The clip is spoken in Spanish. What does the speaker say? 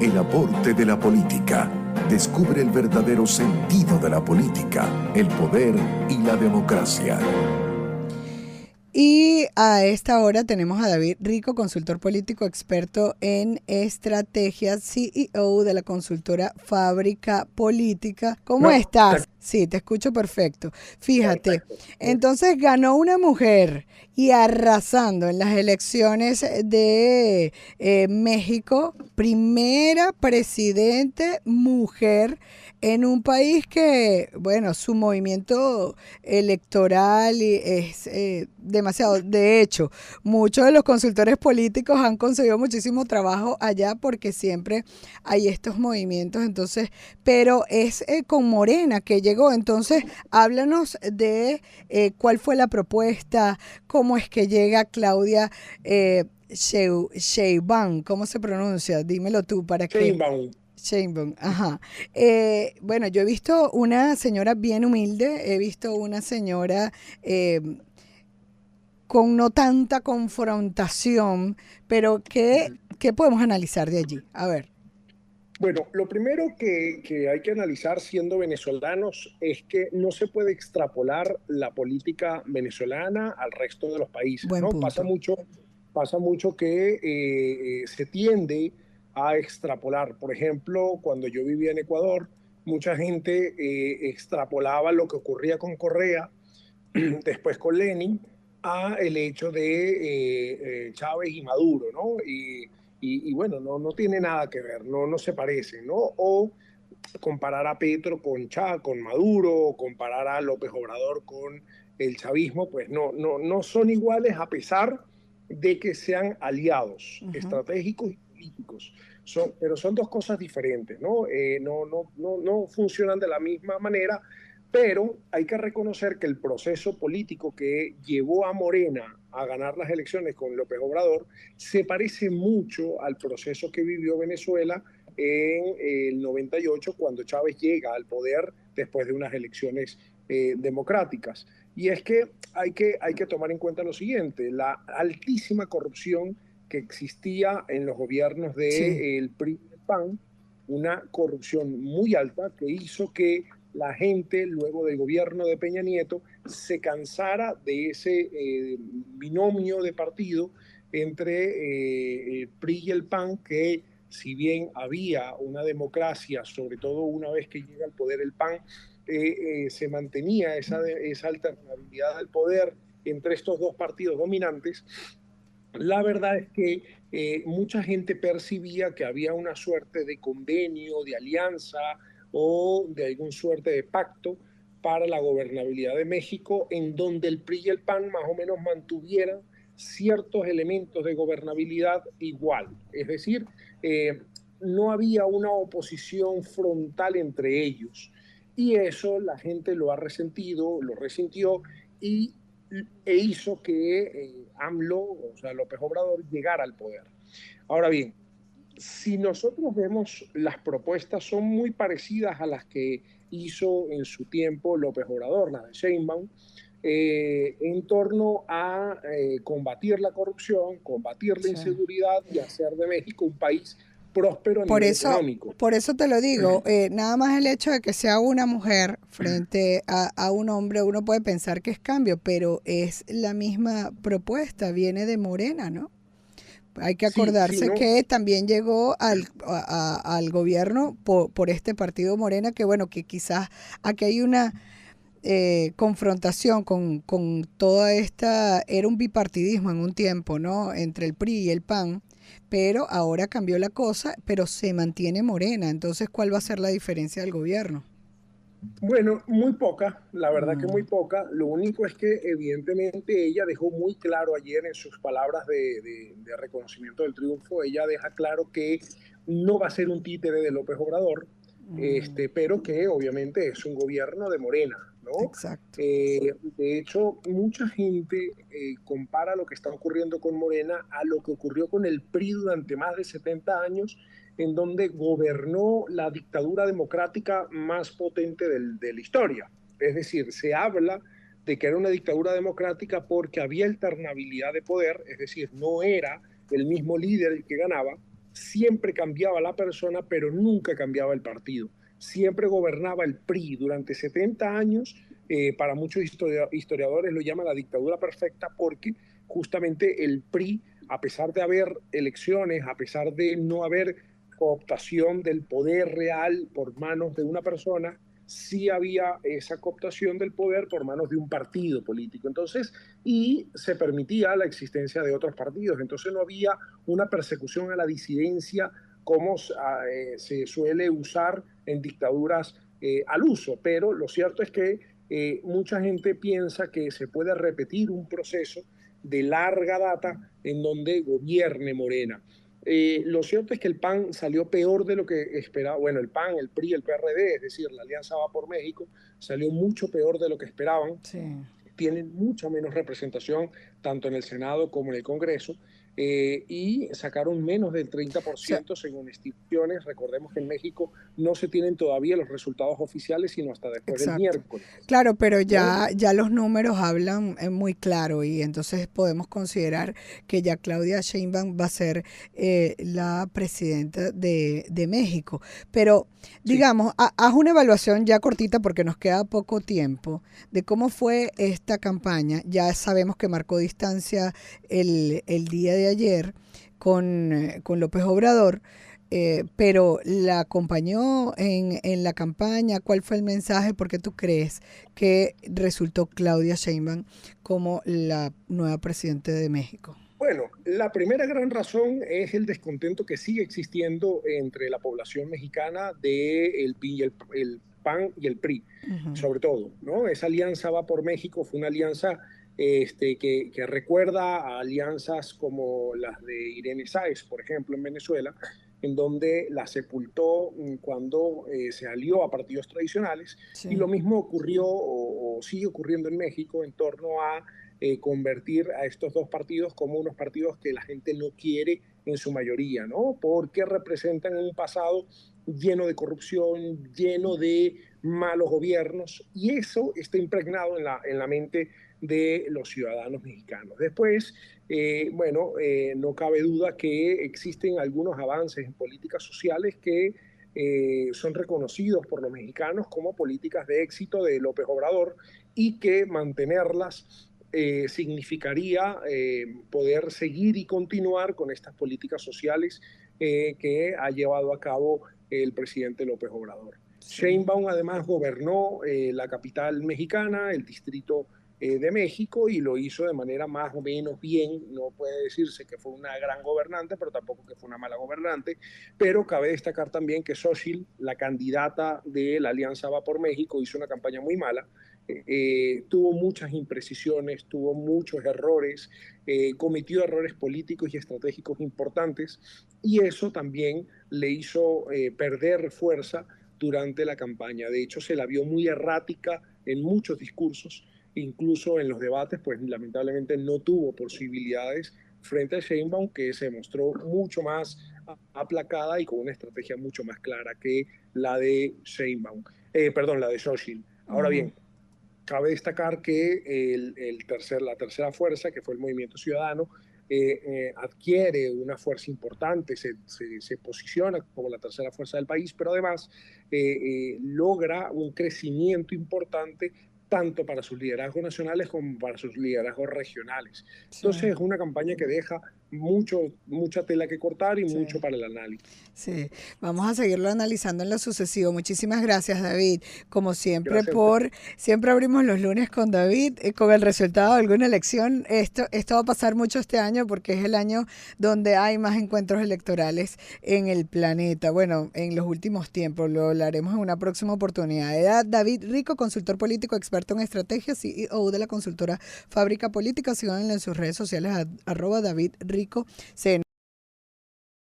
el aporte de la política. Descubre el verdadero sentido de la política, el poder y la democracia. Y a esta hora tenemos a David Rico, consultor político experto en estrategias, CEO de la consultora Fábrica Política. ¿Cómo estás? Sí, te escucho perfecto. Fíjate, entonces ganó una mujer y arrasando en las elecciones de México, primera presidente mujer en un país que, bueno, su movimiento electoral es demasiado. De hecho, muchos de los consultores políticos han conseguido muchísimo trabajo allá porque siempre hay estos movimientos. Entonces, pero es con Morena que llegó. Entonces, háblanos de cuál fue la propuesta, cómo es que llega Claudia Sheinbaum, ¿cómo se pronuncia? Dímelo tú para que... Sheinbaum, ajá. Bueno, yo he visto una señora bien humilde, he visto una señora con no tanta confrontación, pero ¿qué podemos analizar de allí? A ver. Bueno, lo primero que hay que analizar siendo venezolanos es que no se puede extrapolar la política venezolana al resto de los países, Buen ¿no? punto. Pasa mucho que se tiende a extrapolar. Por ejemplo, cuando yo vivía en Ecuador, mucha gente extrapolaba lo que ocurría con Correa, después con Lenin, a el hecho de Chávez y Maduro, ¿no? Y bueno, no tiene nada que ver, no se parecen, ¿no? O comparar a Petro con con Maduro, o comparar a López Obrador con el chavismo, pues no son iguales a pesar de que sean aliados estratégicos y políticos. Pero son dos cosas diferentes, ¿no? No funcionan de la misma manera, pero hay que reconocer que el proceso político que llevó a Morena a ganar las elecciones con López Obrador se parece mucho al proceso que vivió Venezuela en el 98, cuando Chávez llega al poder después de unas elecciones democráticas. Y es que hay que tomar en cuenta lo siguiente: la altísima corrupción que existía en los gobiernos del PRI y del PAN, una corrupción muy alta que hizo que la gente, luego del gobierno de Peña Nieto, se cansara de ese binomio de partido entre el PRI y el PAN, que si bien había una democracia, sobre todo una vez que llega al poder el PAN, se mantenía esa alternabilidad al poder entre estos dos partidos dominantes. La verdad es que mucha gente percibía que había una suerte de convenio, de alianza o de alguna suerte de pacto para la gobernabilidad de México, en donde el PRI y el PAN más o menos mantuvieran ciertos elementos de gobernabilidad igual. Es decir, no había una oposición frontal entre ellos. Y eso la gente lo ha resentido, lo resintió y hizo que AMLO, o sea, López Obrador, llegara al poder. Ahora bien, si nosotros vemos, las propuestas son muy parecidas a las que hizo en su tiempo López Obrador, la de Sheinbaum, en torno a combatir la corrupción, combatir la inseguridad y hacer de México un país próspero a nivel económico. Por eso te lo digo, nada más el hecho de que sea una mujer frente a un hombre, uno puede pensar que es cambio, pero es la misma propuesta, viene de Morena, ¿no? Hay que acordarse que también llegó al gobierno por este partido Morena, que bueno, que quizás aquí hay una confrontación con toda esta, era un bipartidismo en un tiempo, ¿no? Entre el PRI y el PAN, pero ahora cambió la cosa, pero se mantiene Morena. Entonces, ¿cuál va a ser la diferencia del gobierno? Bueno, muy poca, la verdad que muy poca. Lo único es que evidentemente ella dejó muy claro ayer en sus palabras de reconocimiento del triunfo, ella deja claro que no va a ser un títere de López Obrador, pero que obviamente es un gobierno de Morena, ¿no? Exacto. De hecho, mucha gente compara lo que está ocurriendo con Morena a lo que ocurrió con el PRI durante más de 70 años, en donde gobernó la dictadura democrática más potente de la historia. Es decir, se habla de que era una dictadura democrática porque había alternabilidad de poder, es decir, no era el mismo líder el que ganaba, siempre cambiaba la persona, pero nunca cambiaba el partido. Siempre gobernaba el PRI durante 70 años. Para muchos historiadores lo llaman la dictadura perfecta porque justamente el PRI, a pesar de haber elecciones, a pesar de no haber cooptación del poder real por manos de una persona, sí había esa cooptación del poder por manos de un partido político. Entonces, y se permitía la existencia de otros partidos. Entonces no había una persecución a la disidencia como se suele usar en dictaduras al uso. Pero lo cierto es que mucha gente piensa que se puede repetir un proceso de larga data en donde gobierne Morena. Lo cierto es que el PAN salió peor de lo que esperaba. Bueno, el PAN, el PRI, el PRD, es decir, la Alianza Va por México, salió mucho peor de lo que esperaban. Sí. Tienen mucha menos representación tanto en el Senado como en el Congreso, y sacaron menos del 30% según estimaciones. Recordemos que en México no se tienen todavía los resultados oficiales sino hasta después del miércoles. Claro, pero ya los números hablan muy claro y entonces podemos considerar que ya Claudia Sheinbaum va a ser la presidenta de México. Pero digamos, haz una evaluación ya cortita porque nos queda poco tiempo de cómo fue esta campaña. Ya sabemos que marcó distancia el día de ayer con López Obrador, pero la acompañó en la campaña. ¿Cuál fue el mensaje? ¿Por qué tú crees que resultó Claudia Sheinbaum como la nueva presidenta de México? Bueno, la primera gran razón es el descontento que sigue existiendo entre la población mexicana del el PAN y el PRI, sobre todo, ¿no? Esa alianza Va por México fue una alianza que recuerda a alianzas como las de Irene Sáez, por ejemplo, en Venezuela, en donde la sepultó cuando se alió a partidos tradicionales. Sí. Y lo mismo ocurrió o sigue ocurriendo en México en torno a convertir a estos dos partidos como unos partidos que la gente no quiere en su mayoría, ¿no? Porque representan un pasado lleno de corrupción, lleno de malos gobiernos, y eso está impregnado en la mente de los ciudadanos mexicanos. Después, no cabe duda que existen algunos avances en políticas sociales que son reconocidos por los mexicanos como políticas de éxito de López Obrador y que mantenerlas significaría poder seguir y continuar con estas políticas sociales que ha llevado a cabo el presidente López Obrador. Sí. Sheinbaum además gobernó la capital mexicana, el Distrito de México, y lo hizo de manera más o menos bien. No puede decirse que fue una gran gobernante, pero tampoco que fue una mala gobernante. Pero cabe destacar también que Xochitl, la candidata de la Alianza Va por México, hizo una campaña muy mala. Tuvo muchas imprecisiones, tuvo muchos errores, cometió errores políticos y estratégicos importantes, y eso también le hizo perder fuerza durante la campaña. De hecho, se la vio muy errática en muchos discursos, incluso en los debates, pues lamentablemente no tuvo posibilidades frente a Sheinbaum, que se mostró mucho más aplacada y con una estrategia mucho más clara que la de la de Xochitl. Ahora bien, cabe destacar que la tercera fuerza, que fue el Movimiento Ciudadano, adquiere una fuerza importante, se posiciona como la tercera fuerza del país, pero además logra un crecimiento importante tanto para sus liderazgos nacionales como para sus liderazgos regionales. Sí. Entonces es una campaña que deja mucha tela que cortar y mucho para el análisis. Sí, vamos a seguirlo analizando en lo sucesivo. Muchísimas gracias, David. Como siempre, siempre abrimos los lunes con David, con el resultado de alguna elección. Esto va a pasar mucho este año porque es el año donde hay más encuentros electorales en el planeta. Bueno, en los últimos tiempos, lo hablaremos en una próxima oportunidad. Era David Rico, consultor político, experto en estrategia, CEO de la consultora Fábrica Política. Síganlo en sus redes sociales, @David Rico.